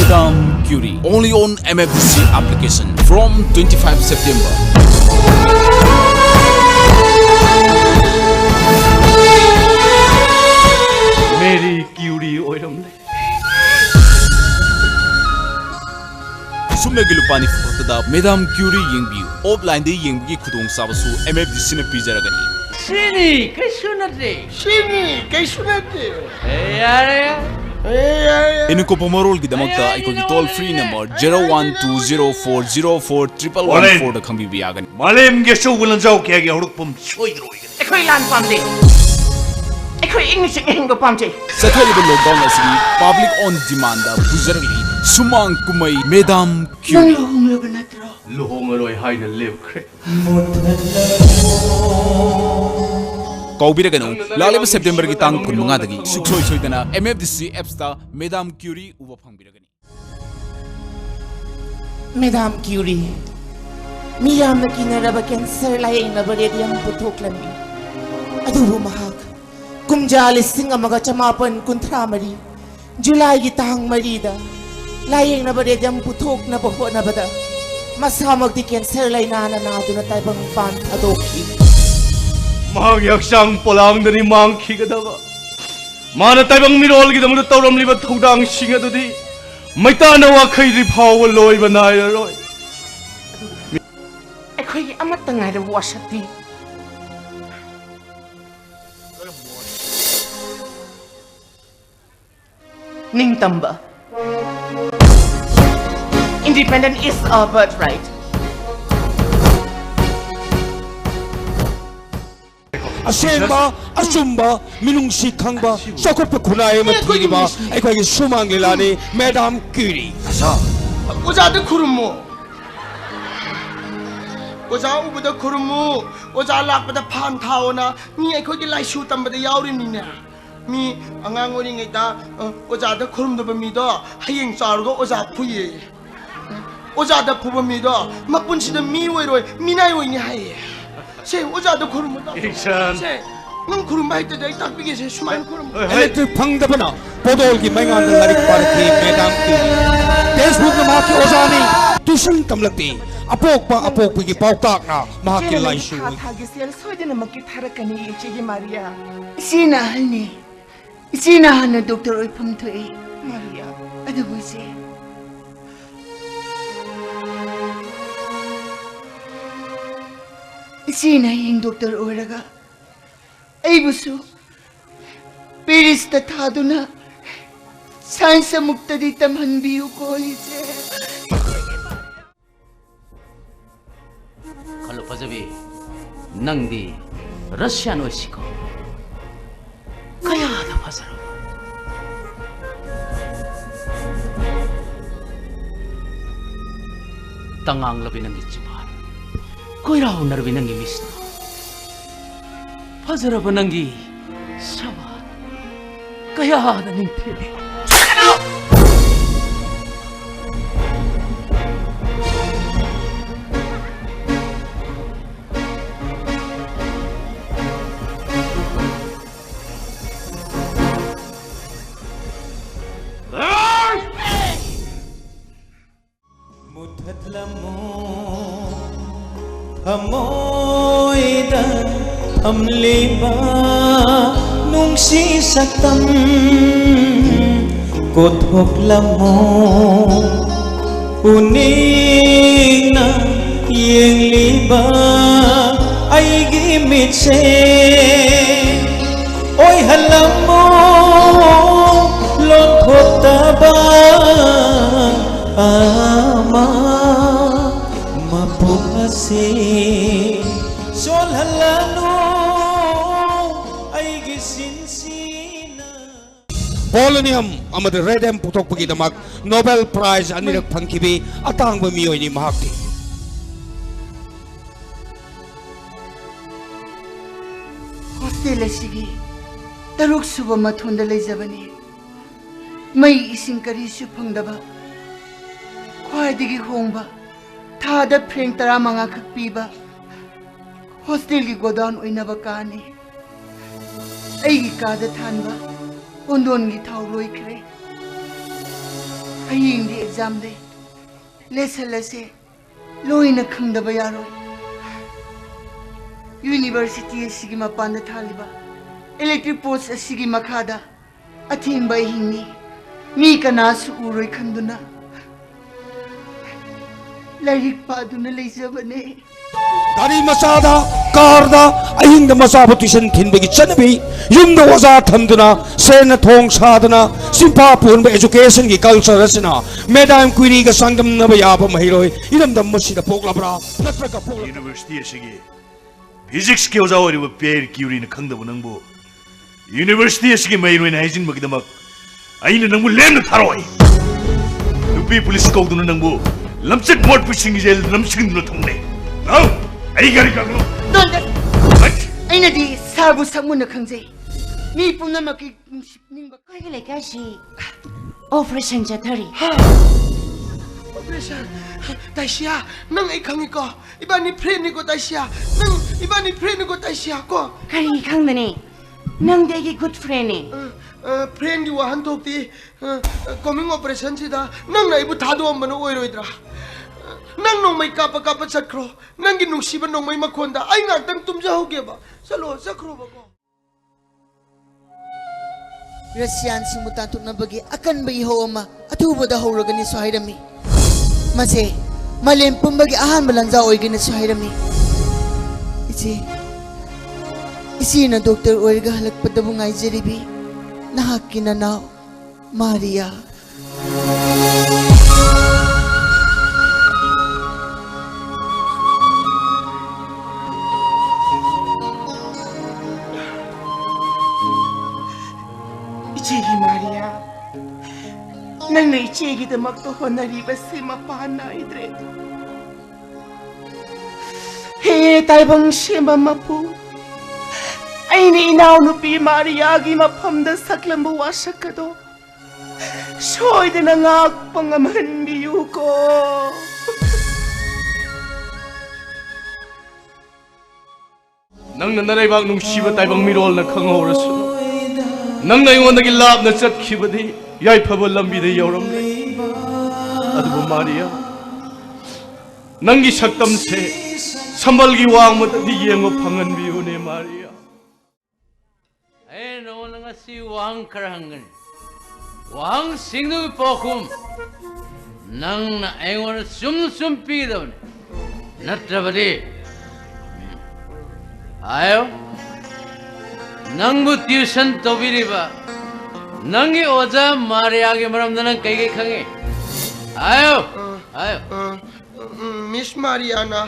Madame Curie, only on MFDC application from 25 September. Mary Curie oiramle. Sumegilupani fotada Madame Curie yengbiu. Offline de yengbi khudong sabasu MFDC ne pijaragani. Sini kaishunate. Sini kaishunate. Yare. Inuko pomarol ki damakta iko ki toll free number 0120404114 da khangbi biagani. Malem ge show wulan jaw kya ge horuk pum choidro. Ekoi lan pamde. Ekoi English engbo pamje. Sathaliba lockdown asigi public on demand da buzarli sumang kumai Madame Curie. Lohongaloi haina live kre. Kaubiraganu laleba September ki tang 15 dagi suksoi soidana MFDC apps ta Madame Curie uba phangbiragani. Madame Curie. Miyam na kinaraba cancer laying na barediang putoklami. Adubo mahak. Kumjalis singa mga chamapan kuntramari. July gitang marida. Laying na barediang putok na baho na bada. Masamag di cancer lay na nanado na tayo bang pan adoki. Mahang yaksang polang dari mangki kadaba. Mana taibang mirol ki damu tawram liba thudang singa dudi. Maita na wa khay ri phaw loi banai roi. Ekoi amat tengah ada wasati. Ning tamba. Independent is our birthright. Asemba, asumba, minungsi khangba, sakop khunai ma thiriba, aikhoi gi sumang lilani Madame Curie. Asa. Oja de kurumu. Oja ubada kurumu. Oja lakpada phan thaona. Mi aikhoi gi laisu tambada yauri ni na. Mi angang ori ngai ta oja da kurum da mi do hayeng charugo oja phuye. Oja da phuba mi do mapun si da mi woi roi minai woi ni hai. Se oja da kurumu da. Iksan. Se nang kurum bai ta dai tak bige se sumai kurum. Electric phangdabana, podol gi maingan larik parki Madame Curie. Facebook na maki ozani, tuition tamlakti, apok gi pautak na maki laisu. Hagisel soidina makitharakani ichigi Maria. Sina halni. Sina hana Dr. Oipam Thoi. Maria. Adubuse. Sina hing Dr. Oraga. Aibusu. Paris ta thaduna. Science muktadi tamhanbiyu ko ise. Kalau pajabi nangdi Russian oisiko kaya da pasaro tangang labi nangi chiman koirao narbi nangi misna pasaro ba nangi sawa kaya da ningtili Amoy dan amliba nungsi saktam kothok lamo uning na yeng liba ay gimit se oy halamo lothok taba ama mapumasi sol halano ay gisinsina. Polonium amad redem putok pagidamak Nobel Prize anirak phangkibi atang ba miyoy ni mahakti. Hostel asigi taruk suba mathonda leijabani. Mai ising karisu phangdaba. Khwaidigi hongba thada freng tara manga khakpiba. Hostel gi godown oinaba kani. Aigi kada thanba ondon gi thaw loikre. हयेंगी एग्जाम दे लेसन लसे लोइना खंगदबा यारो यूनिवर्सिटी असिगी मपान थालिबा electric post असिगी मखादा अथेंबा हिंगी मी कनासु उरोय खंदुना लाइक पादुना लेजबने गाड़ी मसादा कारदा अहिंग मसाबु ट्यूशन थिनबगी चनबी युमद ओजा थमदुना सेन थोंग सादना सिंपा पुनब एजुकेशन की कल्चर असना मैडम क्वीरी का संगम नब याब महिरोय इरमदम मसिदा पोकलब्रा नत्रका पोक यूनिवर्सिटी असिगी फिजिक्स के ओजा ओरिब पेर क्यूरी न खंगदब नंगबो यूनिवर्सिटी असिगी महिरोय हाइजिन मगदमक आइन नंगबु लेम थारोय नुपी पुलिस कौदुना नंगबु लमचक मोट पुसिंग जेल नमसिंग थंगने नाउ आई गाड़ी कागलो डोंट अइना दी सारबु समुन खंजे मी पुनम की निंग कोई लेकाशी ऑपरेशन जथरी ऑपरेशन ताइशिया नंग आई खंगी को इबानी फ्रेंड नि को ताइशिया नंग इबानी फ्रेंड को ताइशिया को करी खंगदने नंग देगी गुड फ्रेंड ने फ्रेंड की वाहन थोकती कमिंग ऑपरेशन सिदा नंग ना इबु थादो मनो ओइरोइद्रा नंग नोंमै काप काप चक्रो नंगी नुसीब नोंमै मखोंदा आई नाक्तंग तुमजाहोगेबा चलो चक्रो बको रसियान सिंगु तांतुकनबगी अकनबा इहो अमा अथुबदा हौरगनि सोहाइरमी मसे मलेम पुंबगी अहानबा लंजा ओइगनि सोहाइरमी इसी न डॉक्टर ओइरगा हलकपदबु ngaijeribi nahakki nanaw Maria इचेगी मारिया नंग ने इचेगी दमक तो होनरी बसे मपाना इद्रे हे ताइबंग शेमा मपु आइने इनाव नुपी मारिया गी मफमदा सकलंबु वाशकदो सोइदना ngak pangamhanbiyu ko नंगना नरैबाग नुंसीबा ताइबंग मिरोलना खंगहौरसु नंगना अइंगोंदगी लापना चटखिबदी याइफबा लंबीदा यौरमले अदुबु मारिया नंगी सक्तम से संबलगी वांगमददी येंगो फंगनबियुने मारिया ए नो नंगा सी वांग करहंगन वांग सिंगु पोखुम नंगना अइंगोन सुम पीदवन नत्रबदी आयो नंगबु ट्यूशन तोबिरिबा नंगी ओजा मारियागे मरमदा नंग कई खंगे आयो मिस मारियाना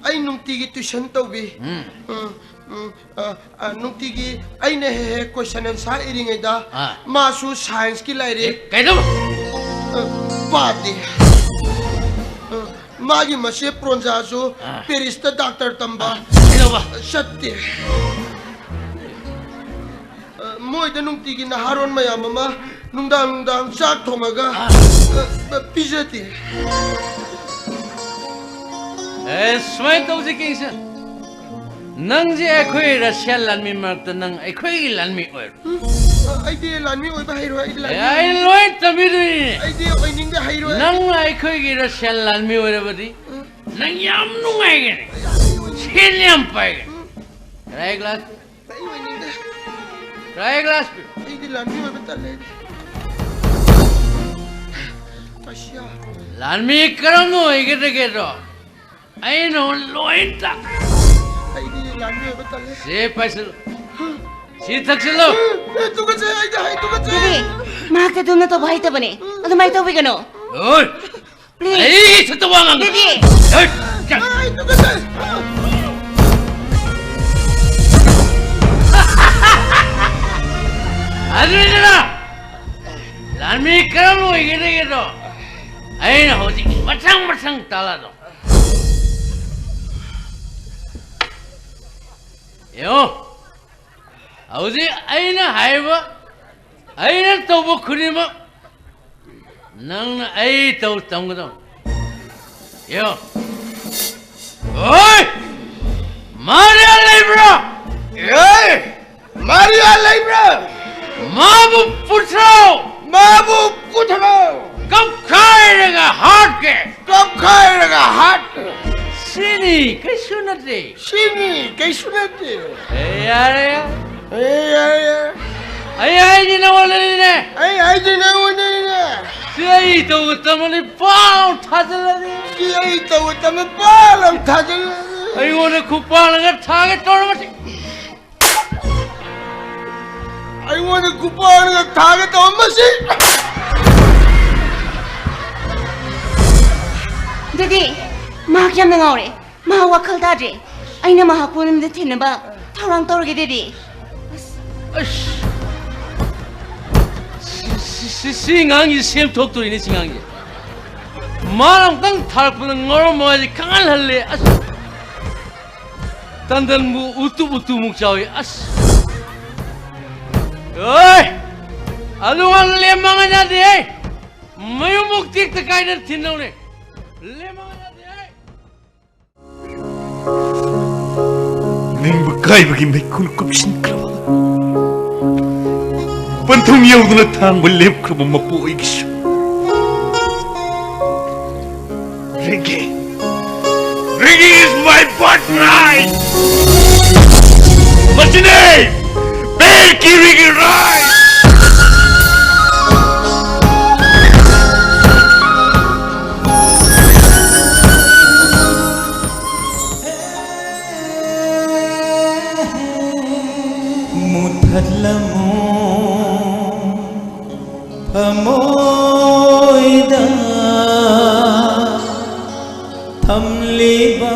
आई नुंगतिगी ट्यूशन तोबी नुंगतिगी आइने हे क्वेश्चन आंसर इरिंगैदा मासु साइंस की लाइरे कैदो पादे मागी मसे प्रोंजाजो पेरिस ता डॉक्टर तंबा सत्य मोइदा नुंगतिगी नहारोन मयाम अमा नुंदांग चाक थोंगागा पिजते ए स्वयं तौजी किंसा नंग जे अखोई रशिया लानमी मरत नंग अखोई लानमी ओइ आइदे लानमी ओइ बाहिरो आई लोय तमिदुई आइदे ओइनिंग दे हाइरो नंग अखोई की रशिया लानमी ओइरबदी नंग याम नुंगाइगेने छेन याम पाइगे राय ग्लास राय ग्लास आइदे लानमी ओइ बतले आशिया लानमी करम नो इगे रो आई नो लोइंता आइदे लानमी ओइ बतले से पैसे सी तक चलो तुका से आइदे हाइ तुका से दीदी मां के दुना तो भाई त बने अदु माइ तो बिगनो ओय प्लीज ए छत वांगा दीदी आई तुका से अदुना लानमी करम नो इगे रो आई ना होजी मठंग ताला दो यो हौजी आइना हाइबा आइना तौबो खुरिमा नंगना आई तौ तंगदो यो ओय मारिया लेब्रा ए मारिया लेब्रा माबु पुछो माबु कुथरो कब खाएगा हाथ के कब खाएगा हाथ सीनी कैसे नटे सीनी कैसे नटे यार आई जी ना बोले ने आई जी ना बोले ने यही तो तमने पाल उठा चला दे यही तो तमने पाल उठा चला दे आई वो ने कुपाल अगर थागे तोड़ मचे आई वो ने कुपाल अगर थागे तोड़ मचे Jadi, mahak jam nengau re, mahak wakal tadi. Aina mahak pun mesti tina ba, thorang tor gitu di. Singang ini siapa tok tu ini singang ini. Malam kan thar pun ngorom aja kangal halle as. Tandan mu utu muk cawi as. Oi, alu halle mangan aja. Mayu mukti tekai ner tina ne. Neng bekai bagi mekul kupsin kerana. Pantum yang udah tang belem kerana mampu ikisu. Reggae is my birthright. Macine, Perky Reggae right. Thamliba